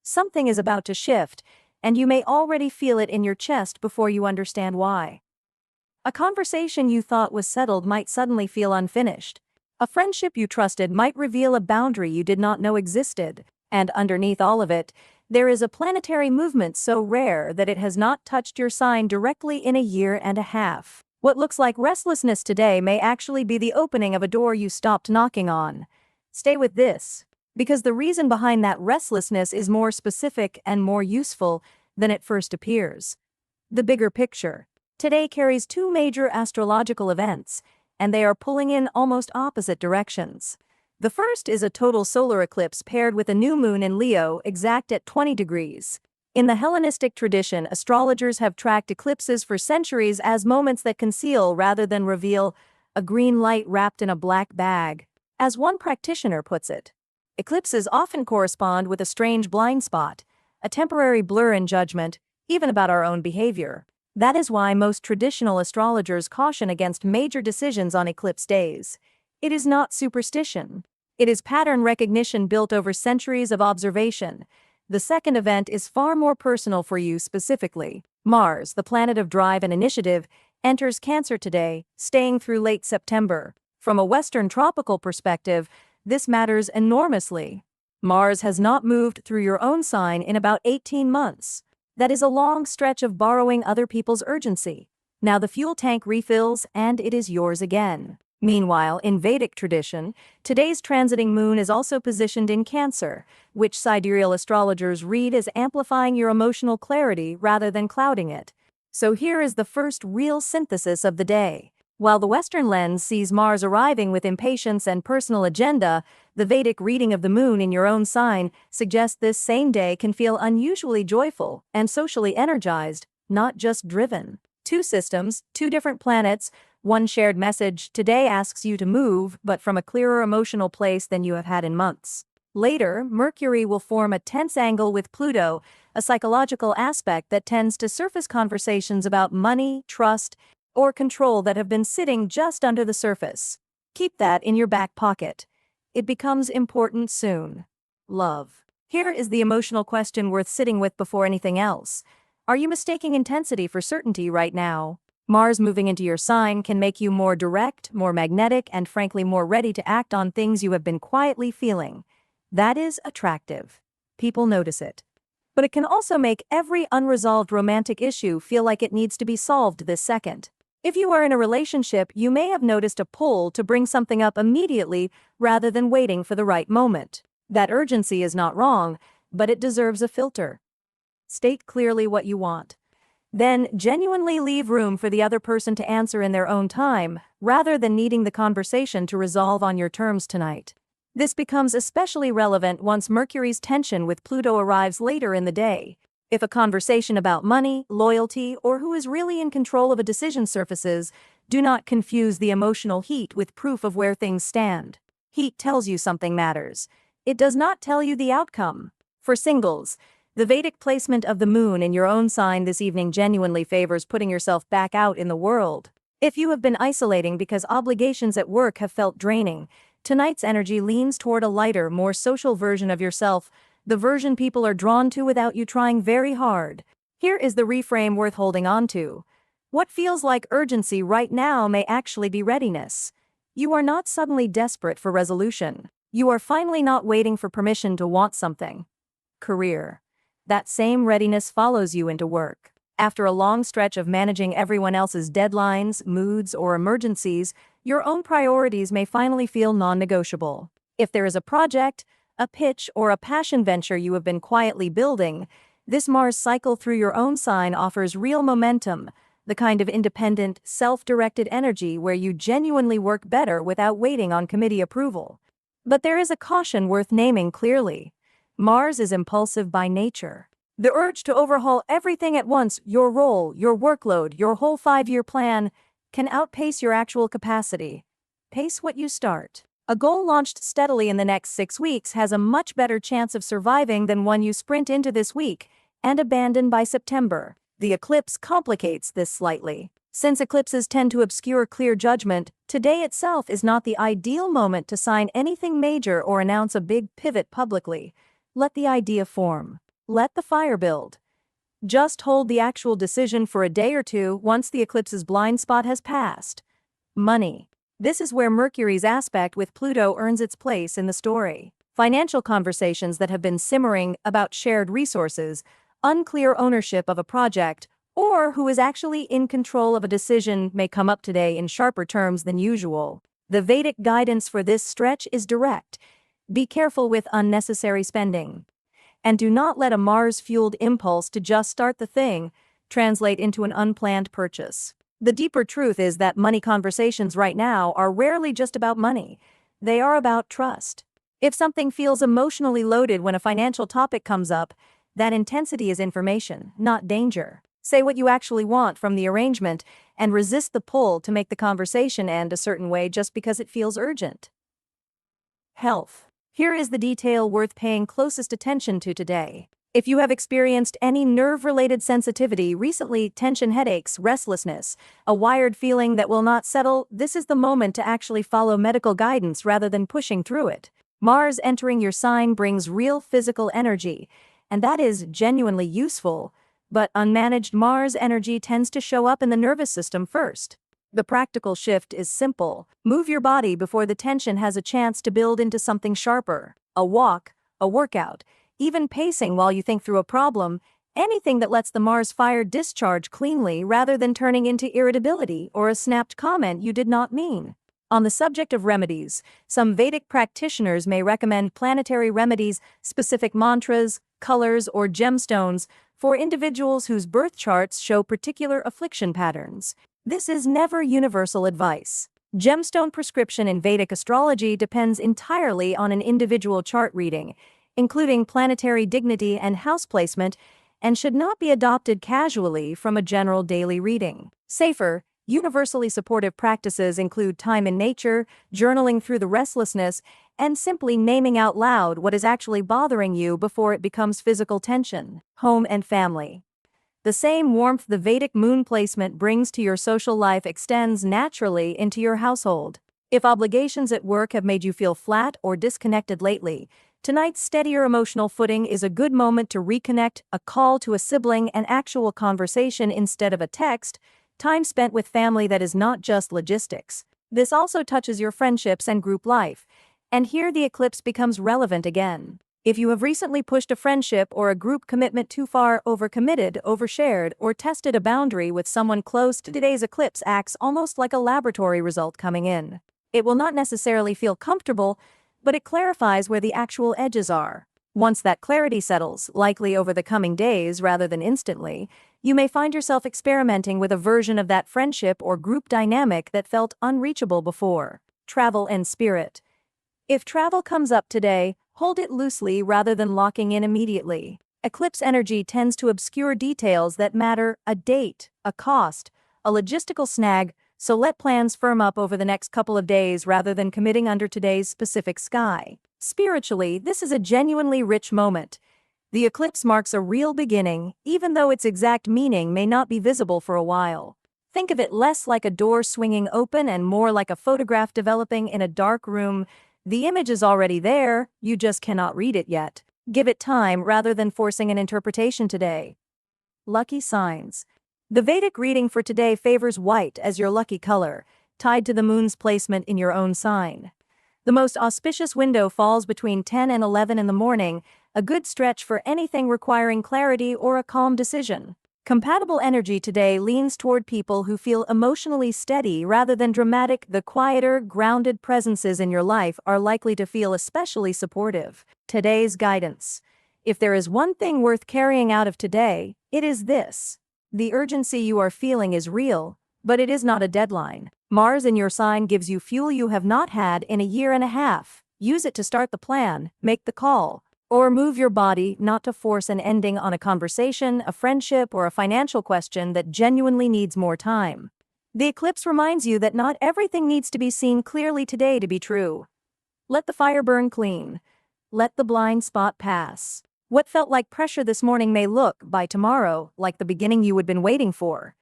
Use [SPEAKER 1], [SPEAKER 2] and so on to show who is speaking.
[SPEAKER 1] Something is about to shift, and you may already feel it in your chest before you understand why. A conversation you thought was settled might suddenly feel unfinished. A friendship you trusted might reveal a boundary you did not know existed. And underneath all of it, there is a planetary movement so rare that it has not touched your sign directly in a year and a half. What looks like restlessness today may actually be the opening of a door you stopped knocking on. Stay with this, because the reason behind that restlessness is more specific and more useful than it first appears. The bigger picture. Today carries two major astrological events, and they are pulling in almost opposite directions. The first is a total solar eclipse paired with a new moon in Leo exact at 20 degrees. In the Hellenistic tradition, astrologers have tracked eclipses for centuries as moments that conceal rather than reveal, a green light wrapped in a black bag. As one practitioner puts it, eclipses often correspond with a strange blind spot, a temporary blur in judgment, even about our own behavior. That is why most traditional astrologers caution against major decisions on eclipse days. It is not superstition. It is pattern recognition built over centuries of observation. The second event is far more personal for you specifically. Mars, the planet of drive and initiative, enters Cancer today, staying through late September. From a Western tropical perspective, this matters enormously. Mars has not moved through your own sign in about 18 months. That is a long stretch of borrowing other people's urgency. Now the fuel tank refills and it is yours again. Meanwhile, in Vedic tradition, today's transiting moon is also positioned in Cancer, which sidereal astrologers read as amplifying your emotional clarity rather than clouding it. So here is the first real synthesis of the day. While the Western lens sees Mars arriving with impatience and personal agenda, the Vedic reading of the moon in your own sign suggests this same day can feel unusually joyful and socially energized, not just driven. Two systems, two different planets, one shared message today asks you to move, but from a clearer emotional place than you have had in months. Later, Mercury will form a tense angle with Pluto, a psychological aspect that tends to surface conversations about money, trust, or control that have been sitting just under the surface. Keep that in your back pocket. It becomes important soon. Love. Here is the emotional question worth sitting with before anything else. Are you mistaking intensity for certainty right now? Mars moving into your sign can make you more direct, more magnetic, and frankly more ready to act on things you have been quietly feeling. That is attractive. People notice it. But it can also make every unresolved romantic issue feel like it needs to be solved this second. If you are in a relationship, you may have noticed a pull to bring something up immediately rather than waiting for the right moment. That urgency is not wrong, but it deserves a filter. State clearly what you want. Then genuinely leave room for the other person to answer in their own time, rather than needing the conversation to resolve on your terms tonight. This becomes especially relevant once Mercury's tension with Pluto arrives later in the day. If a conversation about money, loyalty, or who is really in control of a decision surfaces, do not confuse the emotional heat with proof of where things stand. Heat tells you something matters. It does not tell you the outcome. For singles, the Vedic placement of the moon in your own sign this evening genuinely favors putting yourself back out in the world. If you have been isolating because obligations at work have felt draining, tonight's energy leans toward a lighter, more social version of yourself, the version people are drawn to without you trying very hard. Here is the reframe worth holding on to. What feels like urgency right now may actually be readiness. You are not suddenly desperate for resolution. You are finally not waiting for permission to want something. Career. That same readiness follows you into work. After a long stretch of managing everyone else's deadlines, moods, or emergencies, your own priorities may finally feel non-negotiable. If there is a project, a pitch, or a passion venture you have been quietly building, this Mars cycle through your own sign offers real momentum, the kind of independent, self-directed energy where you genuinely work better without waiting on committee approval. But there is a caution worth naming clearly. Mars is impulsive by nature. The urge to overhaul everything at once, your role, your workload, your whole 5-year plan, can outpace your actual capacity. Pace what you start. A goal launched steadily in the next 6 weeks has a much better chance of surviving than one you sprint into this week and abandon by September. The eclipse complicates this slightly. Since eclipses tend to obscure clear judgment, today itself is not the ideal moment to sign anything major or announce a big pivot publicly. Let the idea form. let the fire build. Just hold the actual decision for a day or two once the eclipse's blind spot has passed. Money. This is where Mercury's aspect with Pluto earns its place in the story. Financial conversations that have been simmering about shared resources, unclear ownership of a project, or who is actually in control of a decision may come up today in sharper terms than usual. The Vedic guidance for this stretch is direct. Be careful with unnecessary spending. And do not let a Mars-fueled impulse to just start the thing translate into an unplanned purchase. The deeper truth is that money conversations right now are rarely just about money. They are about trust. If something feels emotionally loaded when a financial topic comes up, that intensity is information, not danger. Say what you actually want from the arrangement and resist the pull to make the conversation end a certain way just because it feels urgent. Health. Here is the detail worth paying closest attention to today. If you have experienced any nerve-related sensitivity recently, tension, headaches, restlessness, a wired feeling that will not settle, this is the moment to actually follow medical guidance rather than pushing through it. Mars entering your sign brings real physical energy, and that is genuinely useful, but unmanaged Mars energy tends to show up in the nervous system first. The practical shift is simple. Move your body before the tension has a chance to build into something sharper. A walk, a workout, even pacing while you think through a problem, anything that lets the Mars fire discharge cleanly rather than turning into irritability or a snapped comment you did not mean. On the subject of remedies, some Vedic practitioners may recommend planetary remedies, specific mantras, colors, or gemstones for individuals whose birth charts show particular affliction patterns. This is never universal advice. Gemstone prescription in Vedic astrology depends entirely on an individual chart reading, including planetary dignity and house placement, and should not be adopted casually from a general daily reading. Safer, universally supportive practices include time in nature, journaling through the restlessness, and simply naming out loud what is actually bothering you before it becomes physical tension. Home and family. The same warmth the Vedic moon placement brings to your social life extends naturally into your household. If obligations at work have made you feel flat or disconnected lately, tonight's steadier emotional footing is a good moment to reconnect, a call to a sibling, an actual conversation instead of a text, time spent with family that is not just logistics. This also touches your friendships and group life, and here the eclipse becomes relevant again. If you have recently pushed a friendship or a group commitment too far, overcommitted, overshared, or tested a boundary with someone close, today's eclipse acts almost like a laboratory result coming in. It will not necessarily feel comfortable, but it clarifies where the actual edges are. Once that clarity settles, likely over the coming days rather than instantly, you may find yourself experimenting with a version of that friendship or group dynamic that felt unreachable before. Travel and spirit. If travel comes up today, hold it loosely rather than locking in immediately. Eclipse energy tends to obscure details that matter: a date, a cost, a logistical snag, so let plans firm up over the next couple of days rather than committing under today's specific sky. Spiritually, this is a genuinely rich moment. The eclipse marks a real beginning, even though its exact meaning may not be visible for a while. Think of it less like a door swinging open and more like a photograph developing in a dark room. The image is already there, you just cannot read it yet. Give it time rather than forcing an interpretation today. Lucky signs. The Vedic reading for today favors white as your lucky color, tied to the moon's placement in your own sign. The most auspicious window falls between 10 and 11 in the morning, a good stretch for anything requiring clarity or a calm decision. Compatible energy today leans toward people who feel emotionally steady rather than dramatic. The quieter, grounded presences in your life are likely to feel especially supportive. Today's guidance. If there is one thing worth carrying out of today, it is this. The urgency you are feeling is real, but it is not a deadline. Mars in your sign gives you fuel you have not had in a year and a half. Use it to start the plan, make the call, or move your body, not to force an ending on a conversation, a friendship, or a financial question that genuinely needs more time. The eclipse reminds you that not everything needs to be seen clearly today to be true. Let the fire burn clean. Let the blind spot pass. What felt like pressure this morning may look, by tomorrow, like the beginning you had been waiting for.